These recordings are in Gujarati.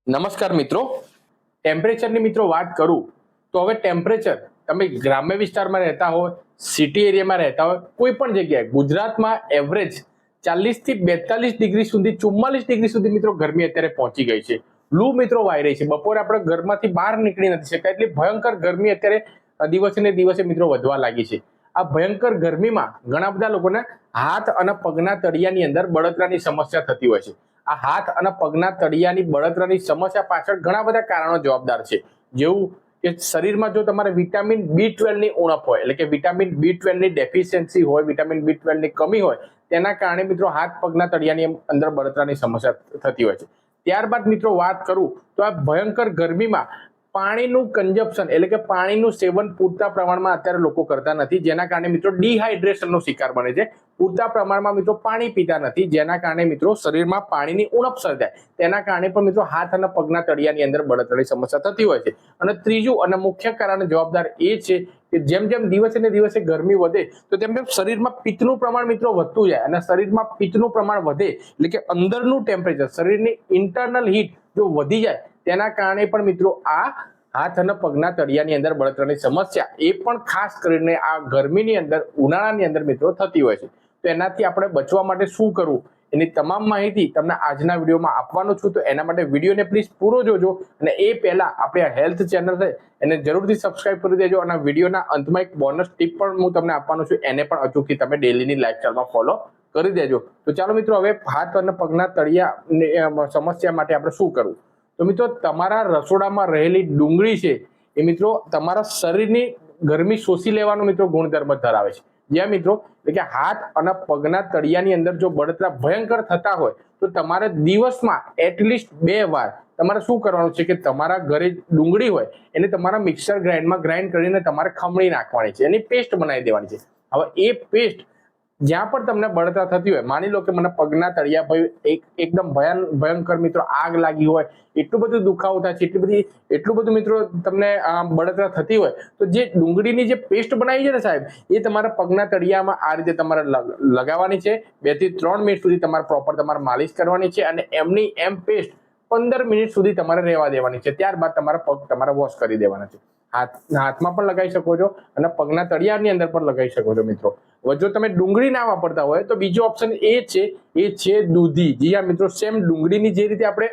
નમસ્કાર મિત્રો, ટેમ્પરેચરની મિત્રો વાત કરું તો હવે ટેમ્પરેચર તમે ગ્રામ્ય વિસ્તારમાં રહેતા હોય, સિટી એરિયામાં રહેતા હોય, કોઈ પણ જગ્યાએ ગુજરાતમાં એવરેજ 40 થી 42 ડિગ્રી સુધી 44 ડિગ્રી સુધી મિત્રો ગરમી અત્યારે પહોંચી ગઈ છે. લૂ મિત્રો વાઈ રહી છે. બપોરે આપણે ઘરમાંથી બહાર નીકળી નથી શકતા, એટલી ભયંકર ગરમી અત્યારે દિવસે ને દિવસે મિત્રો વધવા લાગી છે. આ ભયંકર ગરમીમાં ઘણા બધા લોકોને હાથ અને પગના તળિયાની અંદર બળતરાની સમસ્યા થતી હોય છે. આ હાથ અને પગના તળિયાની બળતરાની સમસ્યા પાછળ ઘણા બધા કારણો જવાબદાર છે. જેવું કે શરીરમાં જો તમારે વિટામિન B12 ની ઉણપ હોય, એટલે કે વિટામિન B12 ની ડેફિશિયન્સી હોય, વિટામિન B12 ની કમી હોય, તેના કારણે મિત્રો હાથ પગના તળિયાની અંદર બળતરાની સમસ્યા થતી હોય છે. ત્યારબાદ મિત્રો વાત કરું તો આ ભયંકર ગરમીમાં પાણીનું કન્ઝપ્શન એટલે કે પાણીનું સેવન પૂરતા પ્રમાણમાં અત્યારે લોકો કરતા નથી, જેના કારણે મિત્રો ડિહાઇડ્રેશનનો શિકાર બને છે. પૂરતા પ્રમાણમાં મિત્રો પાણી પીતા નથી, જેના કારણે મિત્રો શરીરમાં પાણીની ઉણપ સર્જાય, તેના કારણે પણ મિત્રો હાથ અને પગના તળિયાની અંદર બળતરાની સમસ્યા થતી હોય છે. અને ત્રીજું અને મુખ્ય કારણ જવાબદાર એ છે કે જેમ જેમ દિવસે ને દિવસે ગરમી વધે તો તેમ તેમ શરીરમાં પિત્તનું પ્રમાણ મિત્રો વધતું જાય, અને શરીરમાં પિત્તનું પ્રમાણ વધે એટલે કે અંદરનું ટેમ્પરેચર, શરીરની ઇન્ટરનલ હીટ જો વધી જાય, તેના કારણે પણ મિત્રો આ હાથ અને પગના તળિયાની અંદર બળતરાની સમસ્યા એ પણ ખાસ કરીને આ ગરમીની અંદર, ઉનાળાની અંદર મિત્રો થતી હોય છે. તો એનાથી આપણે બચવા માટે શું કરવું, એની તમામ માહિતી તમને આજના વિડીયોમાં આપવાનો છું. તો એના માટે વિડીયોને પ્લીઝ પૂરો જોજો, અને એ પહેલા આપણે આ હેલ્થ ચેનલ છે એને જરૂરથી સબસ્ક્રાઇબ કરી દેજો. અને વિડીયોના અંતમાં એક બોનસ ટીપ પણ હું તમને આપવાનો છું, એને પણ અચૂકથી તમે ડેલીની લાઈફસ્ટાઈલમાં ફોલો કરી દેજો. તો ચાલો મિત્રો, હવે હાથ અને પગના તળિયા સમસ્યા માટે આપણે શું કરવું. તો મિત્રો, તમારા રસોડામાં રહેલી ડુંગળી છે એ મિત્રો તમારા શરીરની ગરમી શોષી લેવાનો મિત્રો ગુણધર્મ ધરાવે છે. જ્યાં મિત્રો એટલે કે હાથ અને પગના તળિયાની અંદર જો બળતરા ભયંકર થતા હોય તો તમારે દિવસમાં એટલીસ્ટ 2 વાર તમારે શું કરવાનું છે કે તમારા ઘરે ડુંગળી હોય એને તમારા મિક્સર ગ્રાઇન્ડમાં ગ્રાઇન્ડ કરીને તમારે ખમણી નાખવાની છે, એની પેસ્ટ બનાવી દેવાની છે. હવે એ પેસ્ટ જ્યાં પણ તમને બળતરા થતી હોય, માની લો કે મને પગના તળિયા ભાઈ એકદમ ભયંકર મિત્રો આગ લાગી હોય, એટલું બધું દુખાવો થાય છે, એટલું બધું મિત્રો તમને બળતરા થતી હોય, તો જે ડુંગળીની જે પેસ્ટ બનાવી છે ને સાહેબ, એ તમારા પગના તળિયામાં આ રીતે તમારે લગાવવાની છે. 2 થી 3 મિનિટ સુધી તમારે પ્રોપર તમારે માલિશ કરવાની છે, અને એમની એમ પેસ્ટ 15 મિનિટ સુધી તમારે રહેવા દેવાની છે. ત્યારબાદ તમારા પગ તમારે વોશ કરી દેવાના છે. હાથમાં પણ લગાવી શકો છો અને પગના તળિયાની અંદર પણ લગાવી શકો છો મિત્રો. હવે જો તમે ડુંગળી ના વાપરતા હોય તો બીજો ઓપ્શન એ છે દૂધી. જી હા મિત્રો, સેમ ડુંગળીની જે રીતે આપણે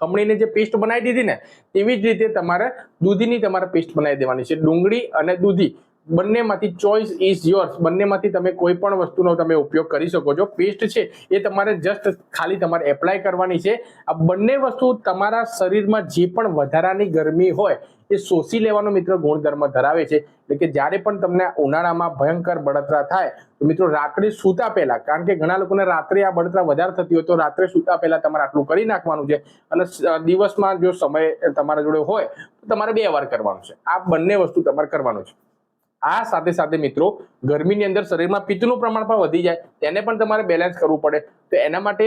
ખમણીને જે પેસ્ટ બનાવી દીધી ને, તેવી જ રીતે તમારે દૂધીની તમારે પેસ્ટ બનાવી દેવાની છે. ડુંગળી અને દૂધી બંનેમાંથી ચોઇસ ઇઝ યોર્સ, બંનેમાંથી તમે કોઈ પણ વસ્તુનો તમે ઉપયોગ કરી શકો છો. પેસ્ટ છે એ તમારે જસ્ટ ખાલી તમારે એપ્લાય કરવાની છે. આ બંને વસ્તુ તમારા શરીરમાં જે પણ વધારાની ગરમી હોય એ શોષી લેવાનો મિત્રો ગુણધર્મ ધરાવે છે. એટલે કે જ્યારે પણ તમને ઉનાળામાં ભયંકર બળતરા થાય તો મિત્રો રાત્રે સૂતા પહેલા, કારણ કે ઘણા લોકોને રાત્રે આ બળતરા વધારે થતી હોય, તો રાત્રે સૂતા પહેલા તમારે આટલું કરી નાખવાનું છે. અને દિવસમાં જો સમય તમારા જોડે હોય તો તમારે 2 વાર કરવાનું છે. આ બંને વસ્તુ તમારે કરવાનું છે. આ સાથે સાથે મિત્રો ગરમીની અંદર શરીરમાં પિત્તનું પ્રમાણ પણ વધી જાય, તેને પણ તમારે બેલેન્સ કરવું પડે. તો એના માટે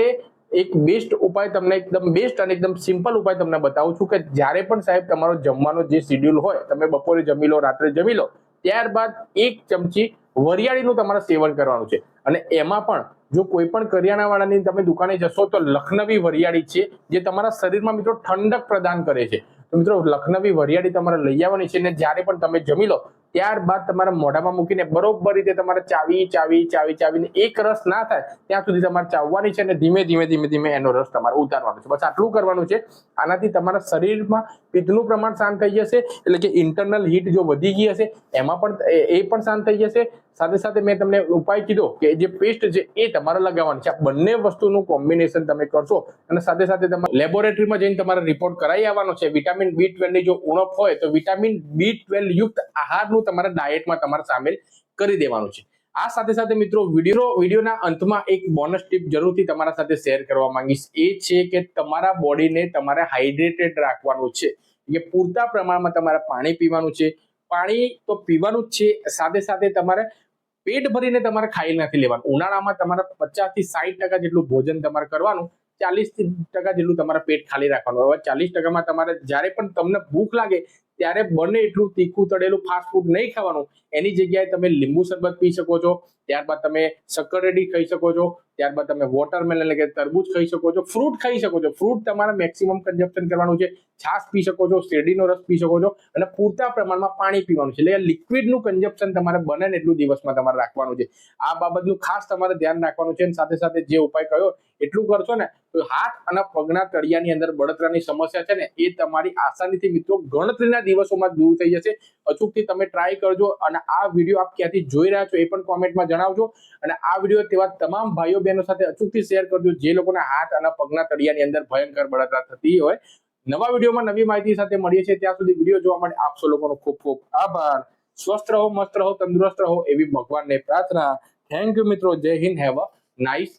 એક બેસ્ટ ઉપાય તમને, એકદમ બેસ્ટ અને એકદમ સિમ્પલ ઉપાય તમને બતાવું છું કે જ્યારે પણ સાહેબ તમારો જમવાનો જે શેડ્યુલ હોય, તમે બપોરે જમી લો, રાત્રે જમી લો, ત્યારબાદ 1 ચમચી વરિયાળીનું તમારે સેવન કરવાનું છે. અને એમાં પણ જો કોઈ પણ કરિયાણાવાળાની તમે દુકાને જશો તો લખનવી વરિયાળી છે, જે તમારા શરીરમાં મિત્રો ઠંડક પ્રદાન કરે છે. તો મિત્રો લખનવી વરિયાળી તમારે લઈ આવવાની છે, અને જ્યારે પણ તમે જમી લો ત્યારબાદ તમારા મોઢામાં મૂકીને બરોબર રીતે તમારે ચાવીને એક રસ ના થાય ત્યાં સુધી તમારે ચાવવાની છે, અને ધીમે એનો રસ તમારે ઉતારવાનો છે. બસ આટલું કરવાનું છે. આનાથી તમારા શરીરમાં પિત્તનું પ્રમાણ શાંત થઈ જશે, એટલે કે ઇન્ટરનલ હીટ જો વધી ગઈ હશે એમાં પણ એ પણ શાંત થઈ જશે. સાથે સાથે મેં તમને ઉપાય કીધો કે જે પેસ્ટ છે એ તમારે લગાવવાની છે. આ બંને વસ્તુનું કોમ્બિનેશન તમે કરશો, અને સાથે સાથે તમારે લેબોરેટરીમાં જઈને તમારે રિપોર્ટ કરાવી આવવાનો છે. વિટામિન B12 ની જો ઉણપ હોય તો વિટામિન B12 યુક્ત આહારનું તમારા ડાયટમાં તમારે સામેલ કરી દેવાનું છે. આ સાથે સાથે મિત્રો વિડીયોના અંતમાં એક બોનસ ટીપ જરૂરથી તમારા સાથે શેર કરવા માંગીશ. એ છે કે તમારા બોડીને તમારે હાઇડ્રેટેડ રાખવાનું છે, કે પૂરતા પ્રમાણમાં તમારે પાણી પીવાનું છે. પાણી તો પીવાનું જ છે, સાથે સાથે તમારે પેટ ભરીને તમારે ખાઈ નથી લેવાનું. ઉનાળામાં તમારે 50 થી 60% જેટલું ભોજન તમારે કરવાનું, 40% જેટલું તમારે પેટ ખાલી રાખવાનું. હવે 40%માં તમારે જ્યારે પણ તમને ભૂખ લાગે ત્યારે બને એટલું તીખું તળેલું ફાસ્ટ ફૂડ નહીં ખાવાનું. એની જગ્યાએ તમે લીંબુ શરબત પી શકો છો, ત્યારબાદ તમે શક્કરટેટી ખાઈ શકો છો, ત્યારબાદ તમે વોટરમેલન એટલે કે તરબૂચ ખાઈ શકો છો, ફ્રૂટ ખાઈ શકો છો. ફ્રૂટ તમારે મેક્સિમમ કન્ઝમ્પશન કરવાનું છે. છાશ પી શકો છો, શેરડીનો રસ પી શકો છો અને પૂરતા પ્રમાણમાં પાણી પીવાનું છે. એટલે લિક્વિડનું કન્ઝમ્પશન તમારે બને ને એટલું દિવસમાં તમારે રાખવાનું છે. આ બાબતનું ખાસ તમારે ધ્યાન રાખવાનું છે. સાથે સાથે જે ઉપાય કયો એટલું કરશો ને તો હાથ અને પગના તળિયાની અંદર બળતરાની સમસ્યા છે ને એ તમારી આસાનીથી મિત્રો ગણતરીના દિવસોમાં દૂર થઈ જશે. અચૂકથી તમે ટ્રાય કરજો અને આ વિડીયો આપ ક્યાંથી જોઈ રહ્યા છો એ પણ કોમેન્ટમાં જણાવજો. અને આ વિડીયો તેવા તમામ ભાઈઓ બહેનો સાથે અચૂકથી શેર કરજો જે લોકોના હાથ અને પગના તળિયાની અંદર ભયંકર બળતરા થતી હોય. નવા વિડીયોમાં નવી માહિતી સાથે મળીએ છીએ. ત્યાં સુધી વિડીયો જોવા માટે આપ સૌ લોકોનો ખૂબ ખૂબ આભાર. સ્વસ્થ રહો, મસ્ત રહો, તંદુરસ્ત રહો એવી ભગવાનને પ્રાર્થના. થેન્ક યુ મિત્રો. જય હિન્દ. Have a nice